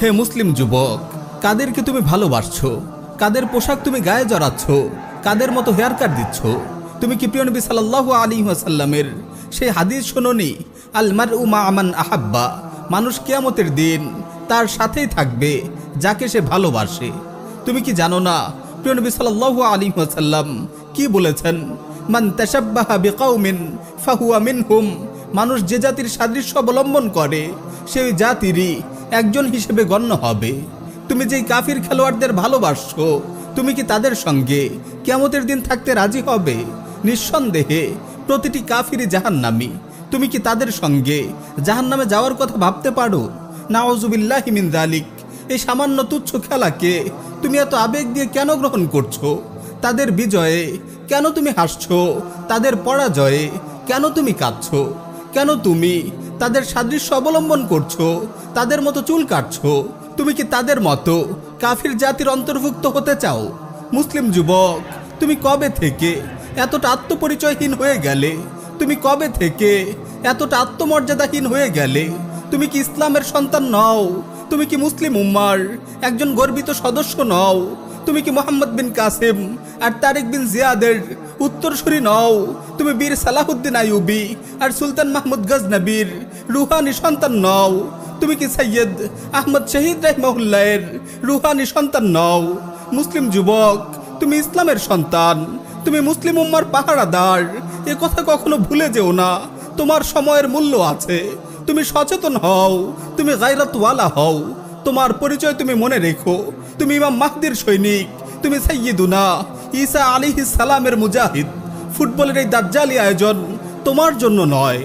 হে মুসলিম যুবক, কাদেরকে তুমি ভালোবাসছো? কাদের পোশাক তুমি গায়ে জড়াচ্ছ? কাদের মতো হেয়ার কাট দিচ্ছ? তুমি কি প্রিয় নবী সাল্লাল্লাহু আলাইহি ওয়াসাল্লামের সেই হাদিস শোনোনি, আল মারউ মা মান আহাব্বা, মানুষ কিয়ামতের দিন তার সাথেই থাকবে যাকে সে ভালোবাসে? তুমি কি জানো না প্রিয় নবী সাল্লাল্লাহু আলাইহি ওয়াসাল্লাম কি বলেছেন? মান তাশাব্বাহা বিকাউমিন ফাহুয়া মিনহুম, মানুষ যে জাতির সাদৃশ্য অবলম্বন করে সেই জাতিরই একজন হিসেবে গণ্য হবে। তুমি যেই কাফির খেলোয়াড়দের ভালোবাসছো, তুমি কি তাদের সঙ্গে কিয়ামতের দিন থাকতে রাজি হবে? নিঃসন্দেহে প্রতিটি কাফিরই জাহান্নামী। তুমি কি তাদের সঙ্গে জাহান্নামে যাওয়ার কথা ভাবতে পারো? নাউযুবিল্লাহি মিন যালিক। এই সামান্য তুচ্ছ খেলাকে তুমি এত আবেগ দিয়ে কেন গ্রহণ করছো? তাদের বিজয়ে কেন তুমি হাসছো? তাদের পরাজয়ে কেন তুমি কাঁদছো? কেন তুমি তাদের সাদৃশ্য অবলম্বন করছো? তাদের মতো চুল কাটছো? তুমি কি তাদের মতো কাফির জাতির অন্তর্ভুক্ত হতে চাও? মুসলিম যুবক, তুমি কবে থেকে এতটা আত্মপরিচয়হীন হয়ে গেলে? তুমি কবে থেকে এতটা আত্মমর্যাদাহীন হয়ে গেলে? তুমি কি ইসলামের সন্তান নও? তুমি কি মুসলিম উম্মার একজন গর্বিত সদস্য নও? তুমি কি মোহাম্মদ বিন কাসিম আর তারিক বিন জিয়াদের উত্তরসূরি নও? তুমি বীর সালাহুদ্দিন আইয়ুবী আর সুলতান মাহমুদ গজনবীর রুহানি সন্তান নও? তুমি কি সৈয়দ আহমদ শহীদ রাহিমাহুল্লাহের রুহানি সন্তান নও? মুসলিম যুবক, তুমি ইসলামের সন্তান, তুমি মুসলিম উম্মার পাহারাদার। এ কথা কখনো ভুলে যেও না। তোমার সময়ের মূল্য আছে। তুমি সচেতন হও, তুমি গায়রাতওয়ালা হও। তোমার পরিচয় তুমি মনে রেখো। তুমি ইমাম মাহদির সৈনিক, তুমি সাইয়্যিদুনা ঈসা আলাইহিস সালামের মুজাহিদ। ফুটবলের এই দাজ্জালি আয়োজন তোমার জন্য নয়।